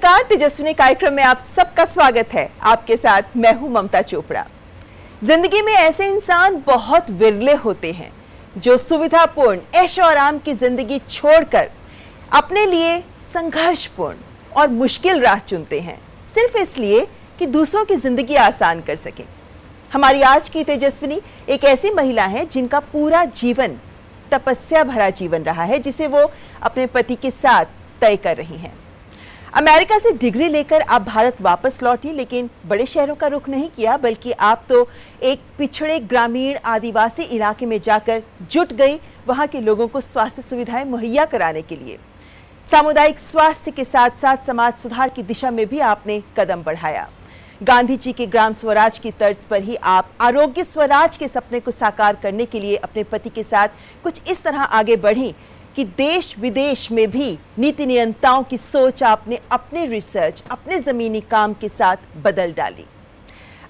नमस्कार, तेजस्विनी कार्यक्रम में आप सबका स्वागत है। आपके साथ मैं हूं ममता चोपड़ा। जिंदगी में ऐसे इंसान बहुत विरले होते हैं जो सुविधापूर्ण ऐशो आराम की जिंदगी छोड़कर अपने लिए संघर्षपूर्ण और मुश्किल राह चुनते हैं, सिर्फ इसलिए कि दूसरों की जिंदगी आसान कर सकें। हमारी आज की तेजस्विनी एक ऐसी महिला है जिनका पूरा जीवन तपस्या भरा जीवन रहा है, जिसे वो अपने पति के साथ तय कर रही हैं। अमेरिका से डिग्री लेकर आप भारत वापस लौटी, लेकिन बड़े शहरों का रुख नहीं किया, बल्कि आप तो एक पिछड़े ग्रामीण आदिवासी इलाके में जाकर जुट गई वहां के लोगों को स्वास्थ्य सुविधाएं मुहैया कराने के लिए। सामुदायिक स्वास्थ्य के साथ साथ समाज सुधार की दिशा में भी आपने कदम बढ़ाया। गांधी जी के ग्राम स्वराज की तर्ज पर ही आप आरोग्य स्वराज के सपने को साकार करने के लिए अपने पति के साथ कुछ इस तरह आगे बढ़ी कि देश विदेश में भी नीति नियंताओं की सोच आपने अपने रिसर्च, अपने जमीनी काम के साथ बदल डाली।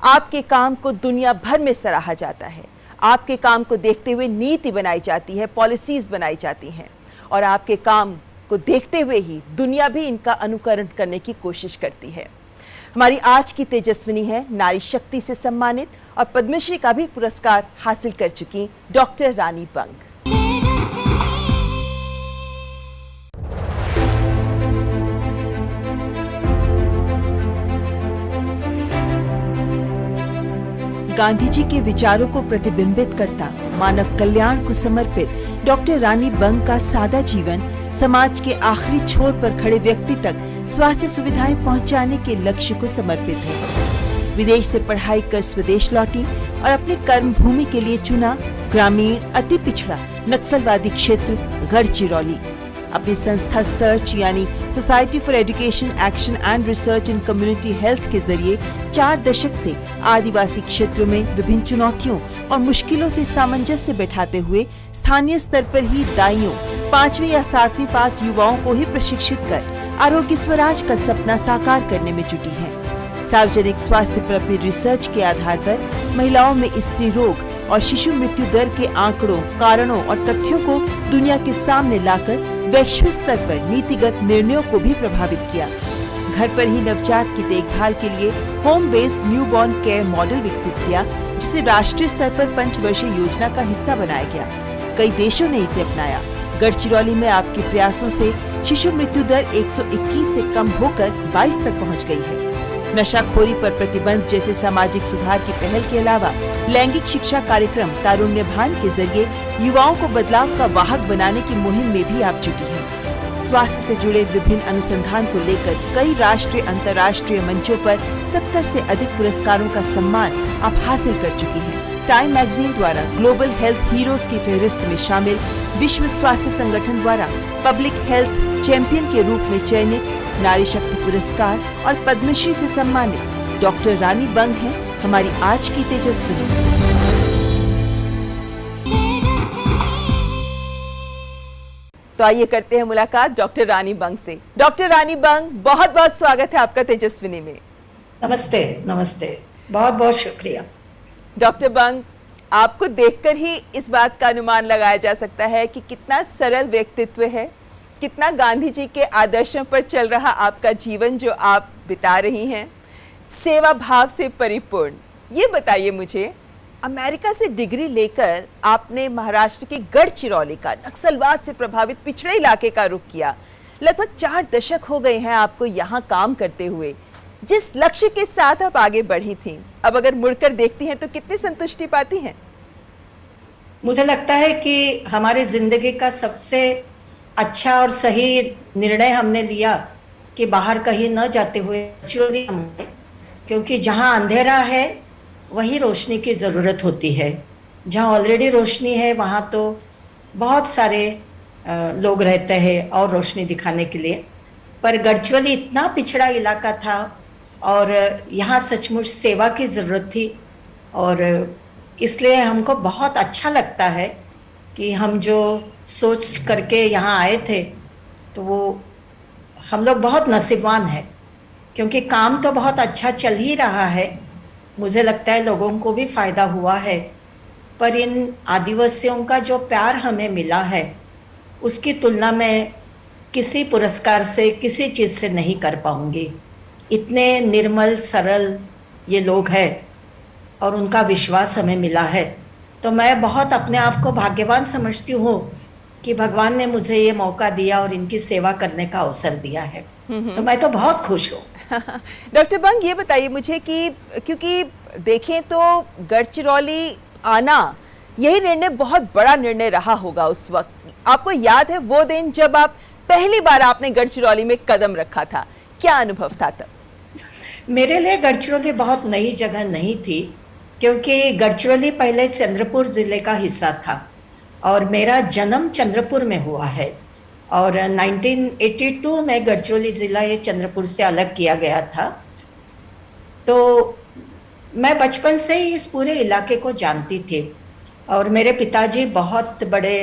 आपके काम को दुनिया भर में सराहा जाता है। आपके काम को देखते हुए नीति बनाई जाती है, पॉलिसीज बनाई जाती हैं, और आपके काम को देखते हुए ही दुनिया भी इनका अनुकरण करने की कोशिश करती है। हमारी आज की तेजस्विनी है नारी शक्ति से सम्मानित और पद्मश्री का भी पुरस्कार हासिल कर चुकी डॉक्टर रानी बंग। गांधी जी के विचारों को प्रतिबिंबित करता, मानव कल्याण को समर्पित डॉक्टर रानी बंग का सादा जीवन समाज के आखिरी छोर पर खड़े व्यक्ति तक स्वास्थ्य सुविधाएं पहुंचाने के लक्ष्य को समर्पित है। विदेश से पढ़ाई कर स्वदेश लौटी और अपनी कर्म भूमि के लिए चुना ग्रामीण अति पिछड़ा नक्सलवादी क्षेत्र गढ़चिरौली। अपनी संस्था सर्च यानी society for education action and research in community health के जरिए 4 दशक से आदिवासी क्षेत्रों में विभिन्न चुनौतियों और मुश्किलों से सामंजस्य बैठाते हुए स्थानीय स्तर पर ही दाइयों 5वीं या 7वीं पास युवाओं को ही प्रशिक्षित कर आरोग्य स्वराज का सपना साकार करने में जुटी है। सार्वजनिक स्वास्थ्य पर अपनी रिसर्च के आधार पर महिलाओं में स्त्री रोग और शिशु मृत्यु दर के आंकड़ों, कारणों और तथ्यों को दुनिया के सामने लाकर वैश्विक स्तर पर नीतिगत निर्णयों को भी प्रभावित किया। घर पर ही नवजात की देखभाल के लिए home based newborn care model विकसित किया, जिसे राष्ट्रीय स्तर पर 5 वर्षीय योजना का हिस्सा बनाया गया। कई देशों ने इसे अपनाया। गढ़चिरौली में आपके प्रयासों से शिशु मृत्यु दर 121 से कम होकर 22 तक पहुँच गई है। नशाखोरी पर प्रतिबंध जैसे सामाजिक सुधार की पहल के अलावा लैंगिक शिक्षा कार्यक्रम तारुण्य भान के जरिए युवाओं को बदलाव का वाहक बनाने की मुहिम में भी आप जुटी हैं। स्वास्थ्य से जुड़े विभिन्न अनुसंधान को लेकर कई राष्ट्रीय अंतर्राष्ट्रीय मंचों पर 70 से अधिक पुरस्कारों का सम्मान आप हासिल कर चुकी हैं। टाइम मैगजीन द्वारा ग्लोबल हेल्थ हीरोज की फहरिस्त में शामिल, विश्व स्वास्थ्य संगठन द्वारा पब्लिक हेल्थ चैंपियन के रूप में चयनित, नारी शक्ति पुरस्कार और पद्मश्री से सम्मानित डॉक्टर रानी बंग हैं हमारी आज की तेजस्विनी। तो आइए करते हैं मुलाकात डॉक्टर रानी बंग से। डॉक्टर रानी बंग, बहुत बहुत स्वागत है आपका तेजस्विनी में। नमस्ते। नमस्ते, बहुत बहुत शुक्रिया। डॉक्टर बंग, आपको देखकर ही इस बात का अनुमान लगाया जा सकता है कि कितना सरल व्यक्तित्व है, कितना गांधी जी के आदर्शों पर चल रहा आपका जीवन जो आप बिता रही हैं, सेवा भाव से परिपूर्ण। ये बताइए मुझे, अमेरिका से डिग्री लेकर आपने महाराष्ट्र के गढ़चिरौली का नक्सलवाद से प्रभावित पिछड़े इलाके का रुख किया। लगभग 4 दशक हो गए हैं आपको यहाँ काम करते हुए। जिस लक्ष्य के साथ आप आगे बढ़ी थीं, अब अगर मुड़कर देखती हैं तो कितनी संतुष्टि पाती हैं? मुझे लगता है कि हमारी जिंदगी का सबसे अच्छा और सही निर्णय हमने लिया कि बाहर कहीं न जाते हुए गढ़चिरौली, क्योंकि जहाँ अंधेरा है वहीं रोशनी की ज़रूरत होती है। जहाँ ऑलरेडी रोशनी है वहाँ तो बहुत सारे लोग रहते हैं और रोशनी दिखाने के लिए, पर गढ़चिरौली इतना पिछड़ा इलाका था और यहाँ सचमुच सेवा की ज़रूरत थी। और इसलिए हमको बहुत अच्छा लगता है कि हम जो सोच करके यहाँ आए थे तो वो हम लोग बहुत नसीबवान हैं, क्योंकि काम तो बहुत अच्छा चल ही रहा है। मुझे लगता है लोगों को भी फ़ायदा हुआ है, पर इन आदिवासियों का जो प्यार हमें मिला है उसकी तुलना में किसी पुरस्कार से, किसी चीज से नहीं कर पाऊंगी। इतने निर्मल सरल ये लोग हैं और उनका विश्वास हमें मिला है। तो मैं बहुत अपने आप को भाग्यवान समझती हूँ कि भगवान ने मुझे ये मौका दिया और इनकी सेवा करने का अवसर दिया है। तो मैं तो बहुत खुश हूँ। डॉक्टर बंग, ये बताइए मुझे कि क्योंकि देखें तो गढ़चिरौली आना यही निर्णय बहुत बड़ा निर्णय रहा होगा उस वक्त। आपको याद है वो दिन जब आप पहली बार आपने गढ़चिरौली में कदम रखा था, क्या अनुभव था तब? मेरे लिए गढ़चिरौली बहुत नई जगह नहीं थी, क्योंकि गढ़चिरौली पहले चंद्रपुर जिले का हिस्सा था और मेरा जन्म चंद्रपुर में हुआ है। और 1982 में गढ़चिरौली जिला ये चंद्रपुर से अलग किया गया था। तो मैं बचपन से ही इस पूरे इलाके को जानती थी और मेरे पिताजी बहुत बड़े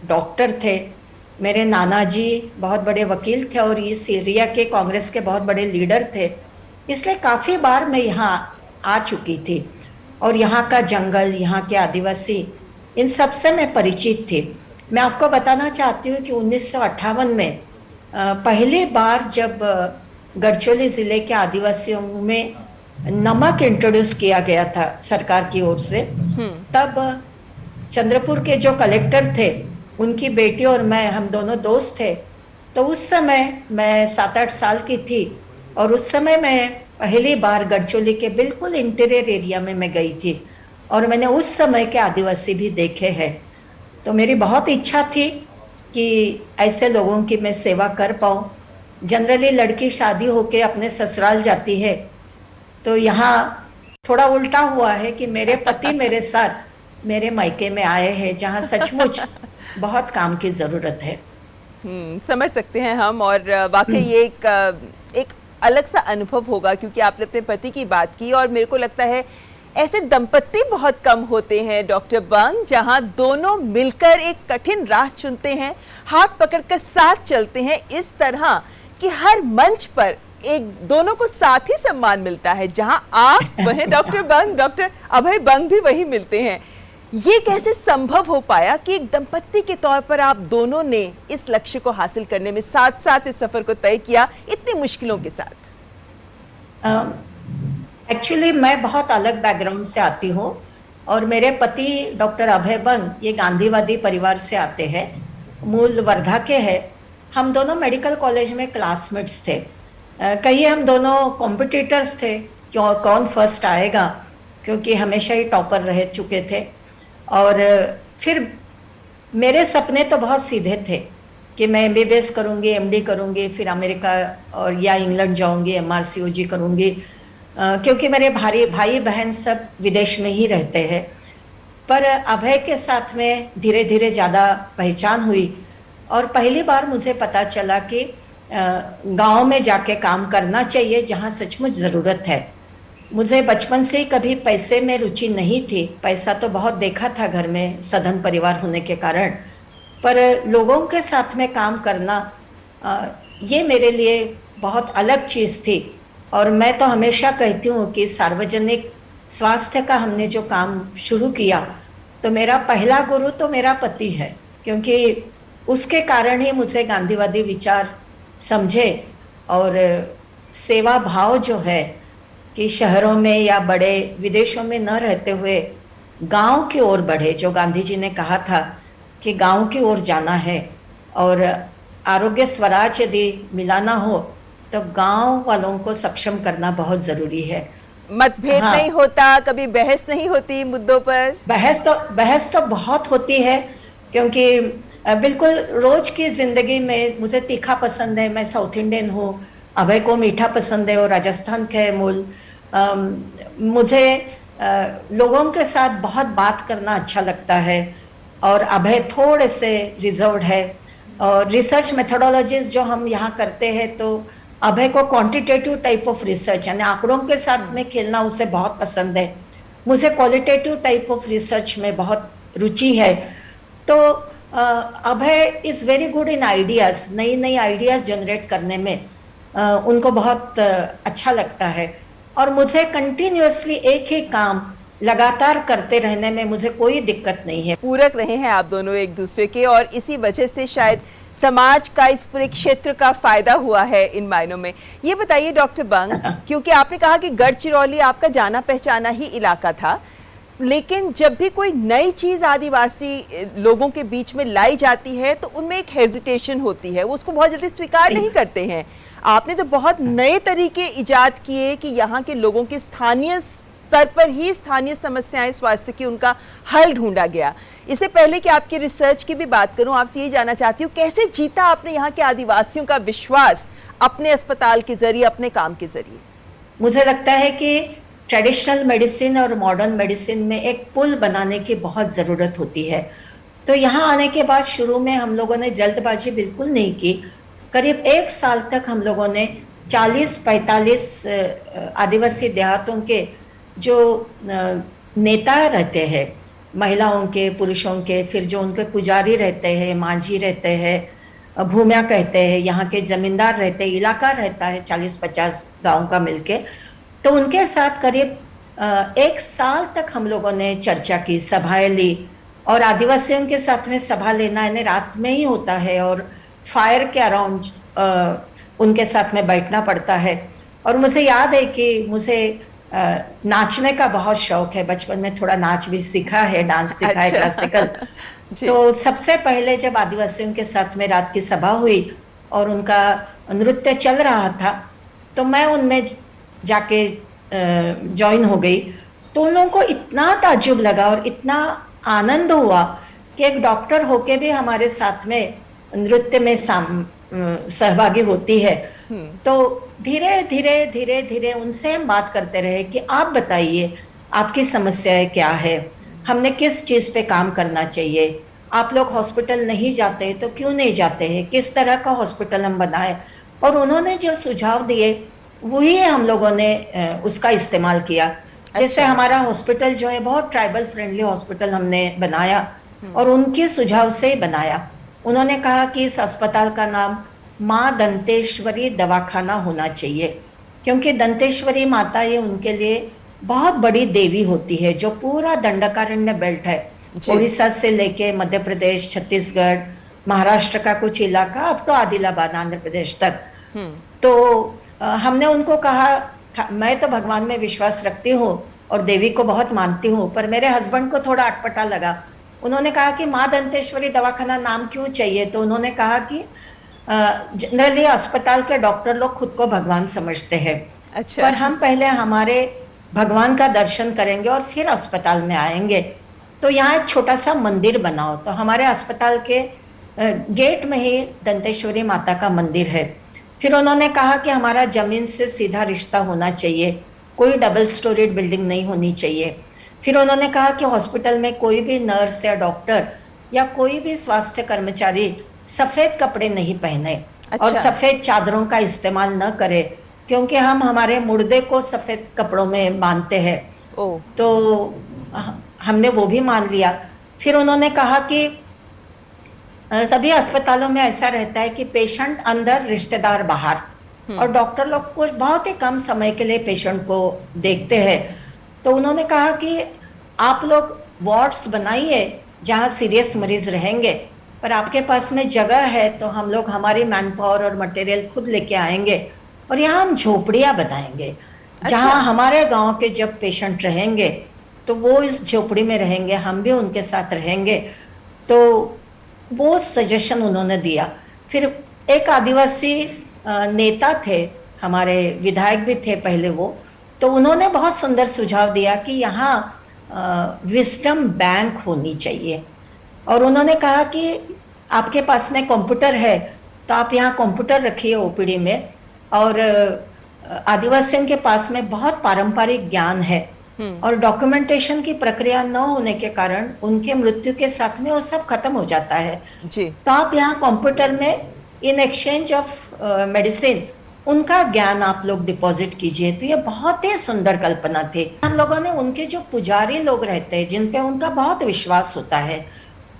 डॉक्टर थे, मेरे नाना जी बहुत बड़े वकील थे और इस एरिया के कांग्रेस के बहुत बड़े लीडर थे। इसलिए काफ़ी बार मैं यहाँ आ चुकी थी और यहाँ का जंगल, यहाँ के आदिवासी, इन सब से मैं परिचित थी। मैं आपको बताना चाहती हूँ कि 1958 में पहली बार जब गढ़चिरौली ज़िले के आदिवासियों में नमक इंट्रोड्यूस किया गया था सरकार की ओर से, तब चंद्रपुर के जो कलेक्टर थे उनकी बेटी और मैं, हम दोनों दोस्त थे। तो उस समय मैं 7-8 साल की थी और उस समय मैं पहली बार गढ़चिरौली के बिल्कुल इंटीरियर एरिया में मैं गई थी और मैंने उस समय के आदिवासी भी देखे हैं। तो मेरी बहुत इच्छा थी कि ऐसे लोगों की मैं सेवा कर पाऊँ। जनरली लड़की शादी होके अपने ससुराल जाती है, तो यहाँ थोड़ा उल्टा हुआ है कि मेरे पति मेरे साथ मेरे मायके में आए हैं, जहाँ सचमुच बहुत काम की ज़रूरत है। समझ सकते हैं हम। और वाकई ये एक अलग सा अनुभव होगा, क्योंकि आपने अपने पति की बात की और मेरे को लगता है ऐसे दंपत्ति बहुत कम होते हैं डॉक्टर बंग, जहां दोनों मिलकर एक कठिन राह चुनते हैं, हाथ पकड़कर साथ चलते हैं इस तरह कि हर मंच पर एक दोनों को साथ ही सम्मान मिलता है। जहां आप वहीं डॉक्टर बंग, डॉक्टर अभय बंग भी वही मिलते हैं। ये कैसे संभव हो पाया कि एक दंपत्ति के तौर पर आप दोनों ने इस लक्ष्य को हासिल करने में साथ साथ इस सफर को तय किया इतनी मुश्किलों के साथ? एक्चुअली मैं बहुत अलग बैकग्राउंड से आती हूँ और मेरे पति डॉक्टर अभय बंग ये गांधीवादी परिवार से आते हैं, मूल वर्धा के हैं। हम दोनों मेडिकल कॉलेज में क्लासमेट्स थे। कहिए हम दोनों कॉम्पिटिटर्स थे, क्यों कौन फर्स्ट आएगा, क्योंकि हमेशा ही टॉपर रह चुके थे। और फिर मेरे सपने तो बहुत सीधे थे कि मैं MBBS करूँगी, MD करूँगी, फिर अमेरिका और या इंग्लैंड जाऊँगी, MRCOG करूँगी, क्योंकि मेरे भाई बहन सब विदेश में ही रहते हैं। पर अभय के साथ में धीरे धीरे ज़्यादा पहचान हुई और पहली बार मुझे पता चला कि गांव में जाके काम करना चाहिए जहां सचमुच ज़रूरत है। मुझे बचपन से ही कभी पैसे में रुचि नहीं थी, पैसा तो बहुत देखा था घर में सधन परिवार होने के कारण, पर लोगों के साथ में काम करना ये मेरे लिए बहुत अलग चीज़ थी। और मैं तो हमेशा कहती हूँ कि सार्वजनिक स्वास्थ्य का हमने जो काम शुरू किया, तो मेरा पहला गुरु तो मेरा पति है, क्योंकि उसके कारण ही मुझे गांधीवादी विचार समझे और सेवा भाव जो है कि शहरों में या बड़े विदेशों में न रहते हुए गांव की ओर बढ़े। जो गांधी जी ने कहा था कि गांव की ओर जाना है और आरोग्य स्वराज यदि मिलाना हो तो गांव वालों को सक्षम करना बहुत ज़रूरी है। मतभेद नहीं होता, कभी बहस नहीं होती मुद्दों पर? बहस तो बहुत होती है, क्योंकि बिल्कुल रोज की जिंदगी में मुझे तीखा पसंद है, मैं साउथ इंडियन हूँ, अभय को मीठा पसंद है और राजस्थान के है मूल। मुझे लोगों के साथ बहुत बात करना अच्छा लगता है और अभय थोड़े से रिजर्व्ड है। और रिसर्च मेथोडोलॉजीज जो हम यहाँ करते हैं, तो अभय को क्वांटिटेटिव टाइप ऑफ रिसर्च यानी आंकड़ों के साथ में खेलना उसे बहुत पसंद है। मुझे क्वालिटेटिव टाइप ऑफ रिसर्च में बहुत रुचि है। तो Abhay is very good in ideas, नई आइडियाज़ जनरेट करने में उनको बहुत अच्छा लगता है। और मुझे कंटिन्यूअसली एक ही काम लगातार करते रहने में मुझे कोई दिक्कत नहीं है। पूरक रहे हैं आप दोनों एक दूसरे के और इसी वजह से शायद समाज का, इस पूरे क्षेत्र का फायदा हुआ है इन मायनों में। ये बताइए डॉक्टर बंग, क्योंकि आपने कहा कि गढ़चिरौली आपका जाना पहचाना ही इलाका था, लेकिन जब भी कोई नई चीज आदिवासी लोगों के बीच में लाई जाती है तो उनमें एक हेजिटेशन होती है, वो उसको बहुत जल्दी स्वीकार नहीं करते हैं। आपने तो बहुत नए तरीके इजाद किए कि यहाँ के लोगों के स्थानीय स्तर पर ही स्थानीय समस्याएं स्वास्थ्य की, उनका हल ढूंढा गया। इससे पहले कि आपकी रिसर्च की भी बात करूं, आपसे यही जानना चाहती हूँ, कैसे जीता आपने यहाँ के आदिवासियों का विश्वास अपने अस्पताल के जरिए, अपने काम के जरिए? मुझे लगता है कि ट्रेडिशनल मेडिसिन और मॉडर्न मेडिसिन में एक पुल बनाने की बहुत ज़रूरत होती है। तो यहाँ आने के बाद शुरू में हम लोगों ने जल्दबाजी बिल्कुल नहीं की। करीब 1 साल तक हम लोगों ने 40-45 आदिवासी देहातों के जो नेता रहते हैं, महिलाओं के, पुरुषों के, फिर जो उनके पुजारी रहते हैं, मांझी रहते हैं, भूमिया कहते हैं, यहाँ के जमींदार रहते हैं, इलाका रहता है 40-50 गाँव का मिलके, तो उनके साथ करीब 1 साल तक हम लोगों ने चर्चा की, सभाएं ली। और आदिवासियों के साथ में सभा लेना यानी रात में ही होता है और फायर के अराउंड उनके साथ में बैठना पड़ता है। और मुझे याद है कि मुझे नाचने का बहुत शौक है, बचपन में थोड़ा नाच भी सीखा है, डांस सीखा है, क्लासिकल। तो सबसे पहले जब आदिवासियों के साथ में रात की सभा हुई और उनका नृत्य चल रहा था, तो मैं उनमें जाके ज्वाइन हो गई। तो उन लोगों को इतना ताज्जुब लगा और इतना आनंद हुआ कि एक डॉक्टर होके भी हमारे साथ में नृत्य में सहभागी होती है। तो धीरे धीरे धीरे धीरे उनसे हम बात करते रहे कि आप बताइए आपकी समस्याएं क्या है, हमने किस चीज़ पे काम करना चाहिए, आप लोग हॉस्पिटल नहीं जाते तो क्यों नहीं जाते हैं, किस तरह का हॉस्पिटल हम बनाए। और उन्होंने जो सुझाव दिए वही हम लोगों ने उसका इस्तेमाल किया। जैसे हमारा हॉस्पिटल जो है बहुत ट्राइबल फ्रेंडली हॉस्पिटल हमने बनाया और उनके सुझाव से बनाया। उन्होंने कहा कि इस अस्पताल का नाम माँ दंतेश्वरी दवाखाना होना चाहिए, क्योंकि दंतेश्वरी माता ये उनके लिए बहुत बड़ी देवी होती है, जो पूरा दंडकारण्य बेल्ट है, उड़ीसा से लेके मध्य प्रदेश, छत्तीसगढ़, महाराष्ट्र का कुछ इलाका, अब तो आदिलाबाद आंध्र प्रदेश तक। तो हमने उनको कहा, मैं तो भगवान में विश्वास रखती हूँ और देवी को बहुत मानती हूँ, पर मेरे हस्बैंड को थोड़ा अटपटा लगा। उन्होंने कहा कि माँ दंतेश्वरी दवाखाना नाम क्यों चाहिए? तो उन्होंने कहा कि जनरली अस्पताल के डॉक्टर लोग खुद को भगवान समझते हैं, अच्छा, पर हम पहले हमारे भगवान का दर्शन करेंगे और फिर अस्पताल में आएंगे, तो यहाँ एक छोटा सा मंदिर बनाओ। तो हमारे अस्पताल के गेट में ही दंतेश्वरी माता का मंदिर है। फिर उन्होंने कहा कि हमारा जमीन से सीधा रिश्ता होना चाहिए, कोई डबल स्टोरीड बिल्डिंग नहीं होनी चाहिए। फिर उन्होंने कहा कि हॉस्पिटल में कोई भी नर्स या डॉक्टर या कोई भी स्वास्थ्य कर्मचारी सफ़ेद कपड़े नहीं पहने, अच्छा, और सफ़ेद चादरों का इस्तेमाल न करे, क्योंकि हम हमारे मुर्दे को सफ़ेद कपड़ों में बांधते हैं। तो हमने वो भी मान लिया। फिर उन्होंने कहा कि सभी अस्पतालों में ऐसा रहता है कि पेशेंट अंदर, रिश्तेदार बाहर, और डॉक्टर लोग कुछ बहुत ही कम समय के लिए पेशेंट को देखते हैं। तो उन्होंने कहा कि आप लोग वार्ड्स बनाइए जहाँ सीरियस मरीज रहेंगे, पर आपके पास में जगह है तो हम लोग हमारी मैन पावर और मटेरियल खुद लेके आएंगे और यहाँ हम झोपड़ियाँ बनाएंगे, अच्छा, जहाँ हमारे गांव के जब पेशेंट रहेंगे तो वो इस झोपड़ी में रहेंगे, हम भी उनके साथ रहेंगे। तो वो सजेशन उन्होंने दिया। फिर एक आदिवासी नेता थे, हमारे विधायक भी थे पहले वो, तो उन्होंने बहुत सुंदर सुझाव दिया कि यहाँ विस्डम बैंक होनी चाहिए। और उन्होंने कहा कि आपके पास में कंप्यूटर है तो आप यहाँ कंप्यूटर रखिए ओपीडी में, और आदिवासियों के पास में बहुत पारंपरिक ज्ञान है और डॉक्यूमेंटेशन की प्रक्रिया न होने के कारण उनके मृत्यु के साथ में वो सब खत्म हो जाता है जी। तो आप यहाँ कंप्यूटर में इन एक्सचेंज ऑफ मेडिसिन उनका ज्ञान आप लोग डिपॉजिट कीजिए। तो ये बहुत ही सुंदर कल्पना थी। हम लोगों ने उनके जो पुजारी लोग रहते हैं जिन पे उनका बहुत विश्वास होता है,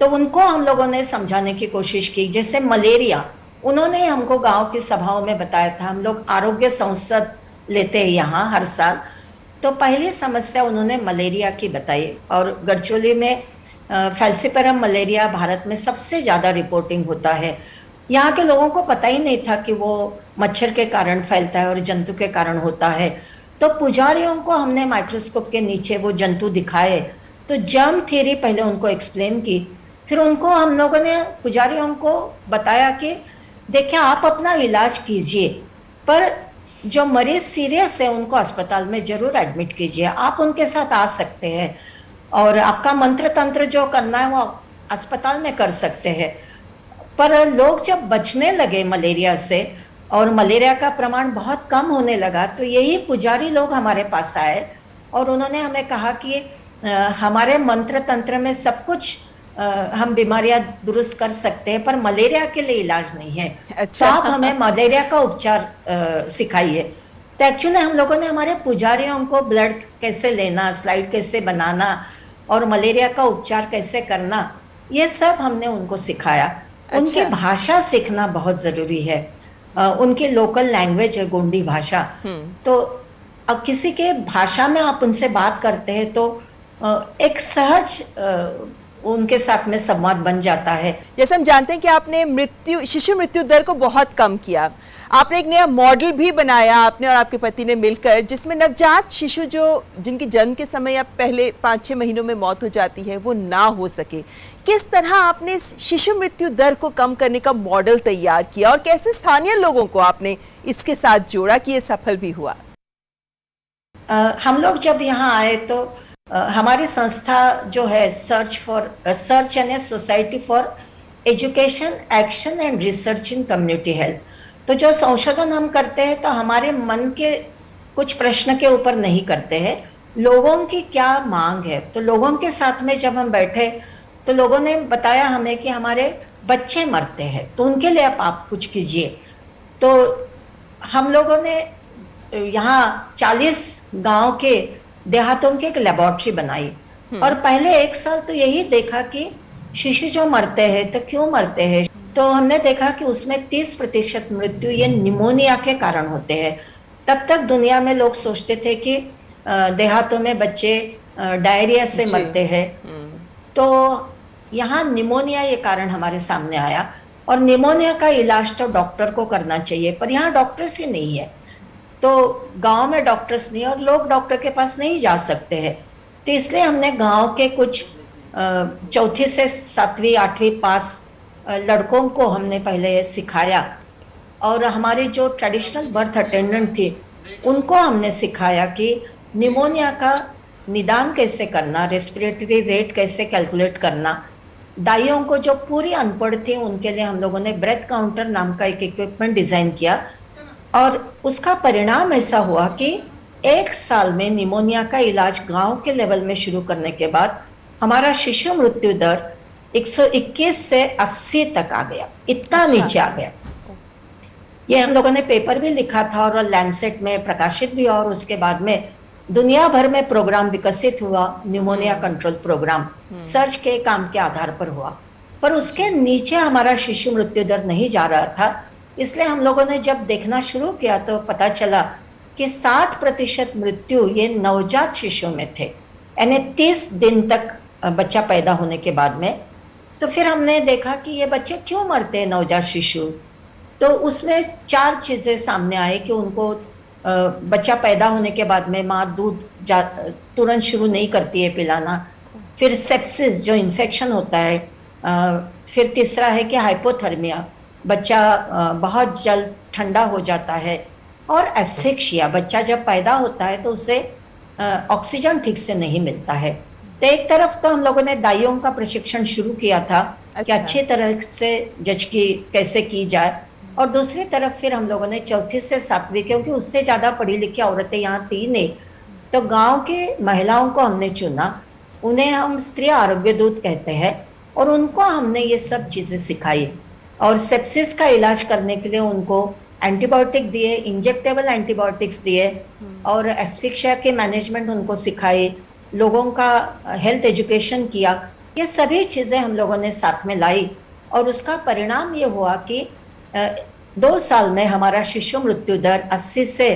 तो उनको हम लोगों ने समझाने की कोशिश की। जैसे मलेरिया, उन्होंने हमको गांव की सभाओं में बताया था, हम लोग आरोग्य संसद लेते हैं यहाँ हर साल, तो पहली समस्या उन्होंने मलेरिया की बताई। और गढ़चिरौली में फैल्सिपेरम मलेरिया भारत में सबसे ज़्यादा रिपोर्टिंग होता है। यहाँ के लोगों को पता ही नहीं था कि वो मच्छर के कारण फैलता है और जंतु के कारण होता है। तो पुजारियों को हमने माइक्रोस्कोप के नीचे वो जंतु दिखाए, तो जर्म थ्योरी पहले उनको एक्सप्लेन की, फिर उनको हम लोगों ने पुजारियों को बताया कि देखिए आप अपना इलाज कीजिए, पर जो मरीज सीरियस है उनको अस्पताल में जरूर एडमिट कीजिए, आप उनके साथ आ सकते हैं और आपका मंत्र तंत्र जो करना है वो अस्पताल में कर सकते हैं। पर लोग जब बचने लगे मलेरिया से और मलेरिया का प्रमाण बहुत कम होने लगा, तो यही पुजारी लोग हमारे पास आए और उन्होंने हमें कहा कि हमारे मंत्र तंत्र में सब कुछ हम बीमारियां दुरुस्त कर सकते हैं, पर मलेरिया के लिए इलाज नहीं है। अच्छा। तो आप हमें मलेरिया का उपचार सिखाइए। तो एक्चुअली हम लोगों ने हमारे पुजारियों को ब्लड कैसे लेना, स्लाइड कैसे बनाना और मलेरिया का उपचार कैसे करना, ये सब हमने उनको सिखाया। उनकी भाषा सीखना बहुत जरूरी है। उनकी लोकल लैंग्वेज है गोंडी भाषा, तो अब किसी के भाषा में आप उनसे बात करते हैं तो एक सहज उनके साथ में संवाद बन जाता है। जैसे हम जानते हैं कि आपने शिशु मृत्यु दर को बहुत कम किया, आपने एक नया मॉडल भी बनाया, आपने और आपके पति ने मिलकर, जिसमें नवजात शिशु जिनकी जन्म के समय या पहले 5-6 महीनों में मौत हो जाती है वो ना हो सके। किस तरह आपने शिशु मृत्यु दर को कम करने का मॉडल तैयार किया और कैसे स्थानीय लोगों को आपने इसके साथ जोड़ा कि ये सफल भी हुआ? हम लोग जब यहाँ आए तो हमारी संस्था जो है search and society for education action and research in community health, तो जो संशोधन हम करते हैं तो हमारे मन के कुछ प्रश्न के ऊपर नहीं करते हैं, लोगों की क्या मांग है। तो लोगों के साथ में जब हम बैठे तो लोगों ने बताया हमें कि हमारे बच्चे मरते हैं तो उनके लिए आप कुछ कीजिए। तो हम लोगों ने यहाँ 40 गांव के देहातों की एक लेबोरेटरी बनाई और पहले 1 साल तो यही देखा कि शिशु जो मरते हैं तो क्यों मरते हैं। तो हमने देखा कि उसमें 30% मृत्यु ये निमोनिया के कारण होते हैं। तब तक दुनिया में लोग सोचते थे कि देहातों में बच्चे डायरिया से मरते हैं, तो यहाँ निमोनिया ये कारण हमारे सामने आया और निमोनिया का इलाज तो डॉक्टर को करना चाहिए, पर यहाँ डॉक्टर्स ही नहीं है। तो गांव में डॉक्टर्स नहीं और लोग डॉक्टर के पास नहीं जा सकते हैं, तो इसलिए हमने गांव के कुछ 4वीं से 7वीं 8वीं पास लड़कों को हमने पहले सिखाया और हमारी जो ट्रेडिशनल बर्थ अटेंडेंट थी उनको हमने सिखाया कि निमोनिया का निदान कैसे करना, रेस्पिरेटरी रेट कैसे कैलकुलेट करना। दाइयों को जो पूरी अनपढ़ थी उनके लिए हम लोगों ने ब्रेथ काउंटर नाम का एक इक्विपमेंट डिजाइन किया और उसका परिणाम ऐसा हुआ कि 1 साल में निमोनिया का इलाज गांव के लेवल में शुरू करने के बाद हमारा शिशु मृत्यु दर 121 से 80 तक आ गया, इतना नीचे आ गया। ये हम लोगों ने पेपर भी लिखा था और लैंसेट में प्रकाशित भी, और उसके बाद में दुनिया भर में प्रोग्राम विकसित हुआ, निमोनिया कंट्रोल प्रोग्राम सर्च के काम के आधार पर हुआ, पर उसके नीचे हमारा शिशु मृत्यु दर नहीं जा रहा था। इसलिए हम लोगों ने जब देखना शुरू किया तो पता चला कि 60% मृत्यु ये नवजात शिशु में थे, यानी 30 दिन तक बच्चा पैदा होने के बाद में। तो फिर हमने देखा कि ये बच्चे क्यों मरते हैं नवजात शिशु, तो उसमें 4 चीजें सामने आए कि उनको बच्चा पैदा होने के बाद में माँ दूध तुरंत शुरू नहीं करती है पिलाना, फिर सेप्सिस जो इन्फेक्शन होता है, फिर तीसरा है कि हाइपोथर्मिया, बच्चा बहुत जल्द ठंडा हो जाता है, और एस्फिक्सिया, बच्चा जब पैदा होता है तो उसे ऑक्सीजन ठीक से नहीं मिलता है। तो एक तरफ तो हम लोगों ने दाइयों का प्रशिक्षण शुरू किया था कि अच्छी तरह से जचकी कैसे की जाए, और दूसरी तरफ फिर हम लोगों ने 4वीं से 7वीं, क्योंकि उससे ज़्यादा पढ़ी लिखी औरतें यहाँ थी नहीं, तो गांव के महिलाओं को हमने चुना, उन्हें हम स्त्री आरोग्य दूत कहते हैं, और उनको हमने ये सब चीज़ें सिखाई। और सेप्सिस का इलाज करने के लिए उनको एंटीबायोटिक दिए, इंजेक्टेबल एंटीबायोटिक्स दिए, और एस्फिक्सिया के मैनेजमेंट उनको सिखाई, लोगों का हेल्थ एजुकेशन किया। ये सभी चीज़ें हम लोगों ने साथ में लाई, और उसका परिणाम ये हुआ कि 2 साल में हमारा शिशु मृत्यु दर 80 से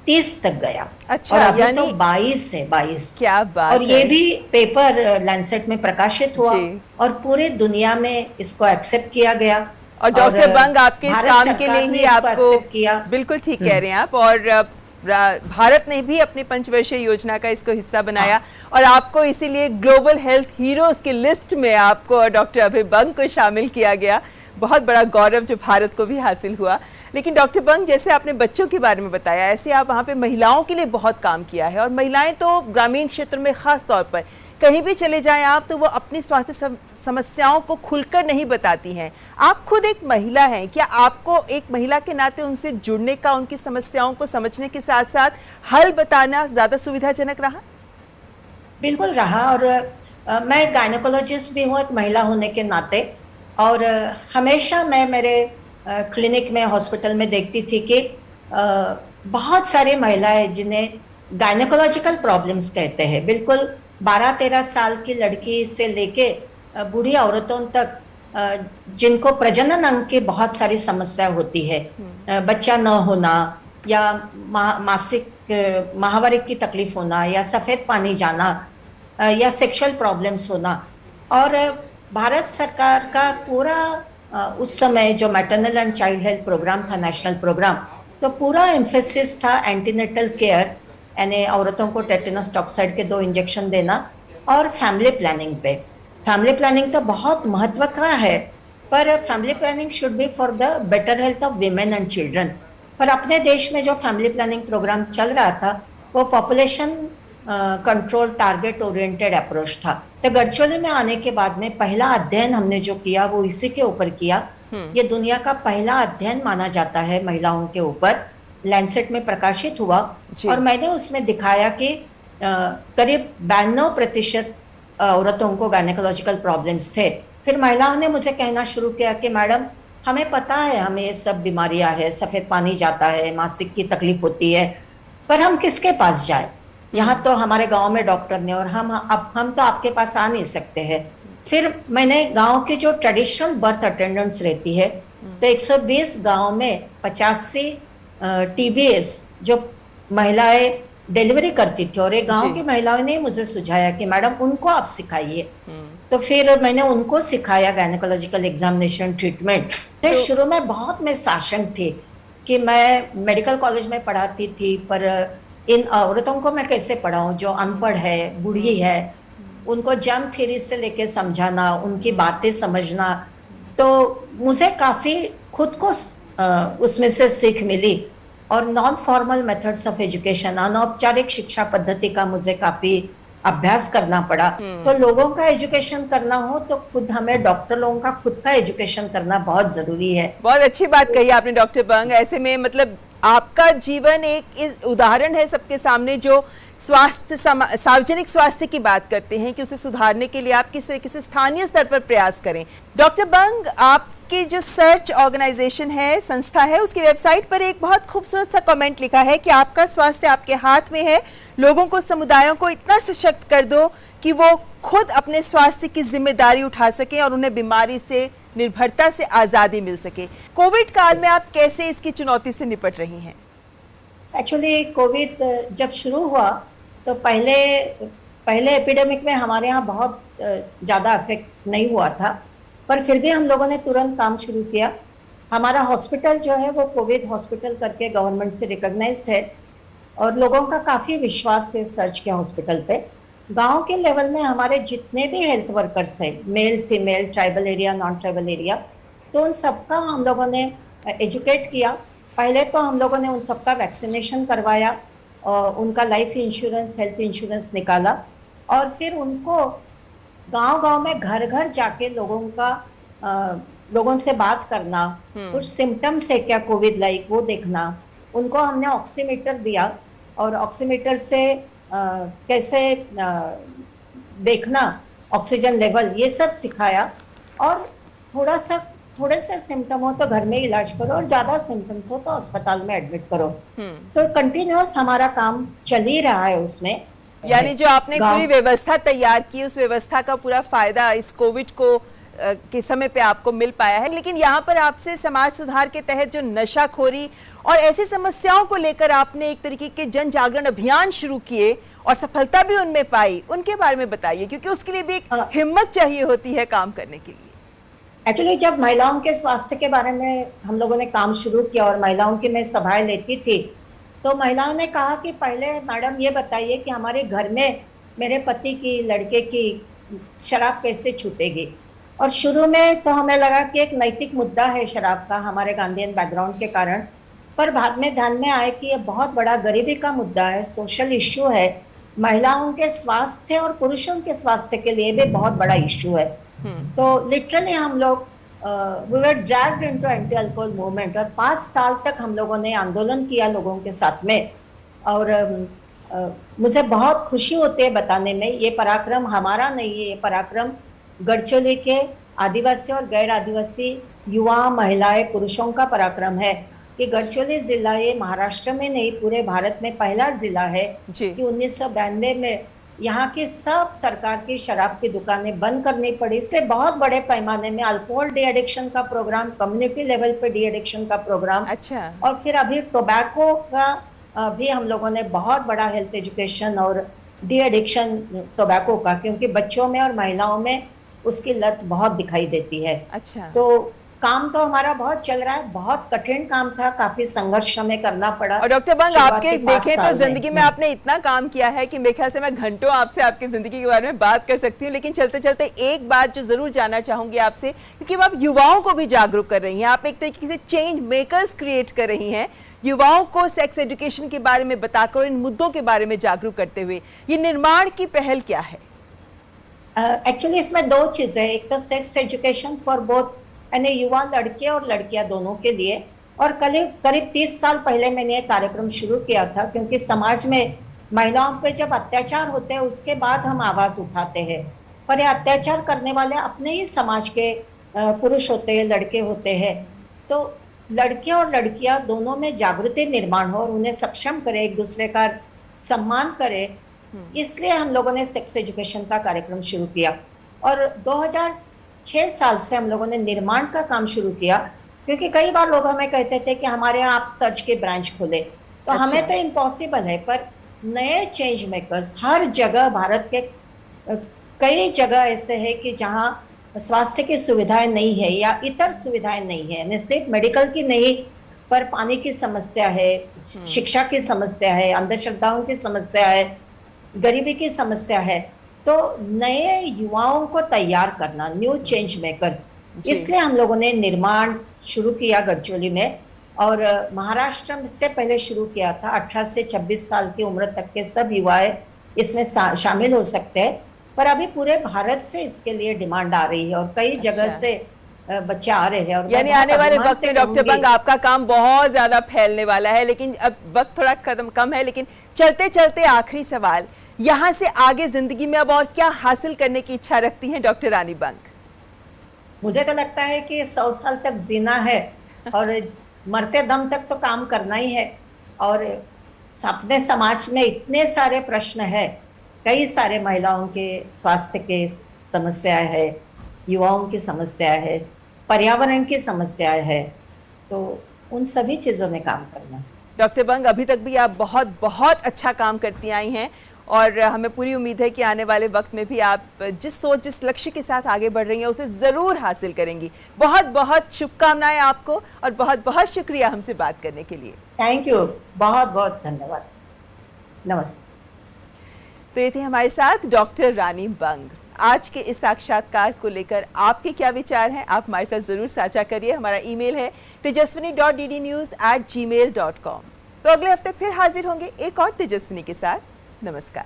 30 तक गया। अच्छा, और अभी यानी तो 22 है, 22। क्या बात और ये है। भी पेपर लैंसेट में प्रकाशित हुआ और पूरे दुनिया में इसको एक्सेप्ट किया गया, और डॉक्टर बंग आपके इस भारत काम के सरकार लिए ने ही इसको आपको accept किया। बिल्कुल ठीक कह रहे हैं आप। और भारत ने भी अपनी पंचवर्षीय योजना का इसको हिस्सा बनाया और आपको इसीलिए ग्लोबल हेल्थ हीरोज की लिस्ट में आपको और डॉक्टर अभय बंग को शामिल किया गया। बहुत बड़ा गौरव जो भारत को भी हासिल हुआ। लेकिन डॉक्टर बंग, जैसे आपने बच्चों के बारे में बताया, ऐसे आप वहाँ पे महिलाओं के लिए बहुत काम किया है। और महिलाएं तो ग्रामीण क्षेत्र में खास तौर पर कहीं भी चले जाएं आप, तो वो अपनी स्वास्थ्य समस्याओं को खुलकर नहीं बताती हैं। आप खुद एक महिला हैं, क्या आपको एक महिला के नाते उनसे जुड़ने का, उनकी समस्याओं को समझने के साथ साथ हल बताना ज़्यादा सुविधाजनक रहा? बिल्कुल रहा। और मैं गायनेकोलॉजिस्ट भी हूँ एक महिला होने के नाते। और हमेशा मैं मेरे क्लिनिक में, हॉस्पिटल में देखती थी कि बहुत सारी महिलाएं जिन्हें गायनेकोलॉजिकल प्रॉब्लम्स कहते हैं, बिल्कुल 12-13 साल की लड़की से लेके बूढ़ी औरतों तक, जिनको प्रजनन अंग की बहुत सारी समस्या होती है, बच्चा न होना या मासिक माहवारी की तकलीफ होना या सफेद पानी जाना या सेक्सुअल प्रॉब्लम्स होना। और भारत सरकार का पूरा उस समय जो maternal and child health programme था, नेशनल प्रोग्राम, तो पूरा एम्फेसिस था एंटीनेटल केयर, यानी औरतों को टेटेनस टॉक्साइड के 2 इंजेक्शन देना, और फैमिली प्लानिंग पे। फैमिली प्लानिंग तो बहुत महत्व का है, पर family planning should be for the better health of women and children. पर अपने देश में जो फैमिली प्लानिंग प्रोग्राम चल रहा था वो population control target oriented approach था। तो गढ़चिरौली में आने के बाद में पहला अध्ययन हमने जो किया वो इसी के ऊपर किया। ये दुनिया का पहला अध्ययन माना जाता है महिलाओं के ऊपर, लैंसेट में प्रकाशित हुआ। और मैंने उसमें दिखाया कि करीब 92% औरतों को गायनेकोलॉजिकल प्रॉब्लम्स थे। फिर महिलाओं ने मुझे कहना शुरू किया कि मैडम, हमें पता है हमें ये सब बीमारियां है, सफेद पानी जाता है, मासिक की तकलीफ होती है, पर हम किसके पास जाए? यहाँ तो हमारे गांव में डॉक्टर ने, और हम तो आपके पास आ नहीं सकते हैं। फिर मैंने गांव की जो ट्रेडिशनल बर्थ अटेंडेंट्स रहती है, तो 120 गांव में 85 TBS जो महिलाएं डिलीवरी करती थी, और एक गांव की महिलाओं ने मुझे सुझाया कि मैडम उनको आप सिखाइए। तो फिर मैंने उनको सिखाया गायनेकोलॉजिकल एग्जामिनेशन ट्रीटमेंट। तो शुरू में बहुत मैं साशंक थी कि मैं मेडिकल कॉलेज में पढ़ाती थी, पर इन औरतों को मैं कैसे पढ़ाऊं जो अनपढ़ है, बूढ़ी है, उनको जर्म थ्योरी से लेके समझाना, उनकी बातें समझना। तो मुझे काफी खुद को उसमें से सीख मिली। और non formal methods of education, अनौपचारिक शिक्षा पद्धति का मुझे काफी अभ्यास करना पड़ा। तो लोगों का एजुकेशन करना हो तो खुद हमें डॉक्टर लोगों का खुद का एजुकेशन करना बहुत जरूरी है। बहुत अच्छी बात कही आपने डॉक्टर बंग। ऐसे में मतलब आपका जीवन एक उदाहरण है सबके सामने, जो स्वास्थ्य सार्वजनिक स्वास्थ्य की बात करते हैं कि उसे सुधारने के लिए आप किस तरीके से स्थानीय स्तर पर प्रयास करें। डॉक्टर बंग, आपकी जो सर्च ऑर्गेनाइजेशन है, संस्था है, उसकी वेबसाइट पर एक बहुत खूबसूरत सा कमेंट लिखा है कि आपका स्वास्थ्य आपके हाथ में है। लोगों को, समुदायों को इतना सशक्त कर दो कि वो खुद अपने स्वास्थ्य की जिम्मेदारी उठा सके और उन्हें बीमारी से, निर्भरता से आज़ादी मिल सके। कोविड काल में आप कैसे इसकी चुनौती से निपट रही हैं? एक्चुअली कोविड जब शुरू हुआ तो पहले एपिडेमिक में हमारे यहाँ बहुत ज़्यादा इफेक्ट नहीं हुआ था, पर फिर भी हम लोगों ने तुरंत काम शुरू किया। हमारा हॉस्पिटल जो है वो कोविड हॉस्पिटल करके गवर्नमेंट से रिकॉग्नाइज्ड है, और लोगों का काफ़ी विश्वास से सर्च किया हॉस्पिटल पे। गांव के लेवल में हमारे जितने भी हेल्थ वर्कर्स हैं, male female, tribal area, non tribal area, तो उन सबका हम लोगों ने एजुकेट किया। पहले तो हम लोगों ने उन सबका वैक्सीनेशन करवाया और उनका लाइफ इंश्योरेंस, हेल्थ इंश्योरेंस निकाला, और फिर उनको गांव-गांव में घर-घर जाके लोगों से बात करना, कुछ सिम्टम्स है क्या कोविड लाइक वो देखना। उनको हमने ऑक्सीमीटर दिया और ऑक्सीमीटर से कैसे देखना ऑक्सीजन लेवल, ये सब सिखाया। और थोड़े से सिम्टम हो तो घर में इलाज करो, और ज्यादा सिम्टम्स हो तो अस्पताल में एडमिट करो। तो कंटिन्यूअस हमारा काम चल ही रहा है उसमें। यानी जो आपने पूरी व्यवस्था तैयार की, उस व्यवस्था का पूरा फायदा इस कोविड को के समय पे आपको मिल पाया है। लेकिन यहाँ पर आपसे समाज सुधार के तहत जो नशाखोरी और ऐसी समस्याओं को लेकर आपने एक तरीके के जन जागरण अभियान शुरू किए और सफलता भी उनमें पाई, उनके बारे में बताइए, क्योंकि उसके लिए भी एक हिम्मत चाहिए होती है काम करने के लिए। एक्चुअली जब महिलाओं के स्वास्थ्य के बारे में हम लोगों ने काम शुरू किया और महिलाओं की मैं सभाएं लेती थी, तो महिलाओं ने कहा कि पहले मैडम ये बताइए कि हमारे घर में मेरे पति की, लड़के की शराब कैसे छूटेगी। और शुरू में तो हमें लगा कि एक नैतिक मुद्दा है शराब का, हमारे गांधीयन बैकग्राउंड के कारण, पर बाद में ध्यान में आया कि ये बहुत बड़ा गरीबी का मुद्दा है, सोशल इश्यू है, महिलाओं के स्वास्थ्य और पुरुषों के स्वास्थ्य के लिए भी बहुत बड़ा इश्यू है। तो लिटरली हम लोग we were dragged into anti alcohol movement, और 5 साल तक हम लोगों ने आंदोलन किया लोगों के साथ में। और मुझे बहुत खुशी होती है बताने में, ये पराक्रम हमारा नहीं है, ये पराक्रम गढ़चिरौली के आदिवासी और गैर आदिवासी युवा, महिलाएं, पुरुषों का पराक्रम है कि गढ़चिरौली जिला ये महाराष्ट्र में नहीं पूरे भारत में पहला जिला है कि 1992 में यहाँ की सब सरकार की शराब की दुकानें बंद करनी पड़ी। इससे बहुत बड़े पैमाने में अल्कोहल डी एडिक्शन का प्रोग्राम, कम्युनिटी लेवल पे डी एडिक्शन का प्रोग्राम, और फिर अभी टोबैको का भी हम लोगों ने बहुत बड़ा हेल्थ एजुकेशन और डी एडिक्शन टोबैको का, क्योंकि बच्चों में और महिलाओं में उसकी लत बहुत दिखाई देती है। तो काम तो हमारा बहुत चल रहा है, बहुत कठिन काम था, काफी संघर्ष हमें करना पड़ा। और डॉक्टर बंग, आपके देखें तो जिंदगी में आपने इतना काम किया है कि मेरे ख्याल से मैं घंटों आपसे आपकी जिंदगी के बारे में बात कर सकती हूँ, लेकिन चलते चलते एक बात जो जरूर जानना चाहूंगी आपसे, क्योंकि आप युवाओं को भी जागरूक कर रही हैं, आप एक तरीके से चेंज मेकर्स क्रिएट कर रही हैं, युवाओं को सेक्स एजुकेशन के बारे में बताकर इन मुद्दों के बारे में जागरूक करते हुए, ये निर्माण की पहल क्या है? एक्चुअली इसमें 2 चीजें हैं, एक तो सेक्स एजुकेशन फॉर बोथ, यानी युवा लड़के और लड़कियां दोनों के लिए। और करीब 30 साल पहले मैंने एक कार्यक्रम शुरू किया था, क्योंकि समाज में महिलाओं पे जब अत्याचार होते हैं उसके बाद हम आवाज उठाते हैं, पर ये अत्याचार करने वाले अपने ही समाज के पुरुष होते हैं, लड़के होते हैं। तो लड़के और लड़कियां दोनों में जागृति निर्माण हो और उन्हें सक्षम करे, एक दूसरे का सम्मान करे, इसलिए हम लोगों ने सेक्स एजुकेशन का कार्यक्रम शुरू किया। और 2006 साल से हम लोगों ने निर्माण का काम शुरू किया, क्योंकि कई बार लोग हमें कहते थे कि हमारे यहाँ आप सर्च के ब्रांच खोले, तो हमें तो इम्पॉसिबल है, पर नए चेंज मेकर्स हर जगह, भारत के कई जगह ऐसे है कि जहाँ स्वास्थ्य की सुविधाएं नहीं है या इतर सुविधाएं नहीं है, न सिर्फ मेडिकल की नहीं, पर पानी की समस्या है, शिक्षा की समस्या है, अंधश्रद्धाओं की समस्या है, गरीबी की समस्या है। तो नए युवाओं को तैयार करना, न्यू चेंज मेकर्स, इसलिए हम लोगों ने निर्माण शुरू किया गढ़चिरौली में। और महाराष्ट्र से पहले शुरू किया था, 18 से 26 साल की उम्र तक के सब युवाएं इसमें शामिल हो सकते हैं, पर अभी पूरे भारत से इसके लिए डिमांड आ रही है और कई जगह से बच्चे आ रहे हैं। और यानी आने वाले वक्त में डॉक्टर बंग आपका काम बहुत ज्यादा फैलने वाला है, लेकिन अब वक्त थोड़ा कम है, लेकिन चलते चलते आखिरी सवाल, यहाँ से आगे जिंदगी में अब और क्या हासिल करने की इच्छा रखती हैं डॉक्टर रानी बंग? मुझे तो लगता है कि 100 साल तक जीना है और मरते दम तक तो काम करना ही है। और अपने समाज में इतने सारे प्रश्न है, कई सारे महिलाओं के स्वास्थ्य के समस्याएं है, युवाओं की समस्याएं है, पर्यावरण की समस्याएं है, तो उन सभी चीजों में काम करना। डॉक्टर बंग, अभी तक भी आप बहुत बहुत अच्छा काम करती आई हैं और हमें पूरी उम्मीद है कि आने वाले वक्त में भी आप जिस सोच, जिस लक्ष्य के साथ आगे बढ़ रही हैं उसे ज़रूर हासिल करेंगी। बहुत बहुत शुभकामनाएं आपको और बहुत बहुत शुक्रिया हमसे बात करने के लिए। थैंक यू, बहुत बहुत धन्यवाद, नमस्ते। तो ये थे हमारे साथ डॉक्टर रानी बंग। आज के इस साक्षात्कार को लेकर आपके क्या विचार हैं, आप हमारे साथ ज़रूर साझा करिए। हमारा ईमेल है tejaswini.ddnews@gmail.com। तो अगले हफ्ते फिर हाजिर होंगे एक और तेजस्विनी के साथ। नमस्कार।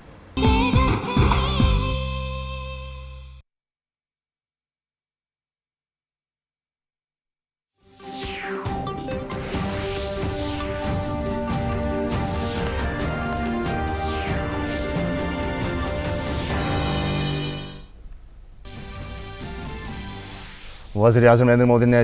वज़ीर-ए-आज़म नरेंद्र मोदी ने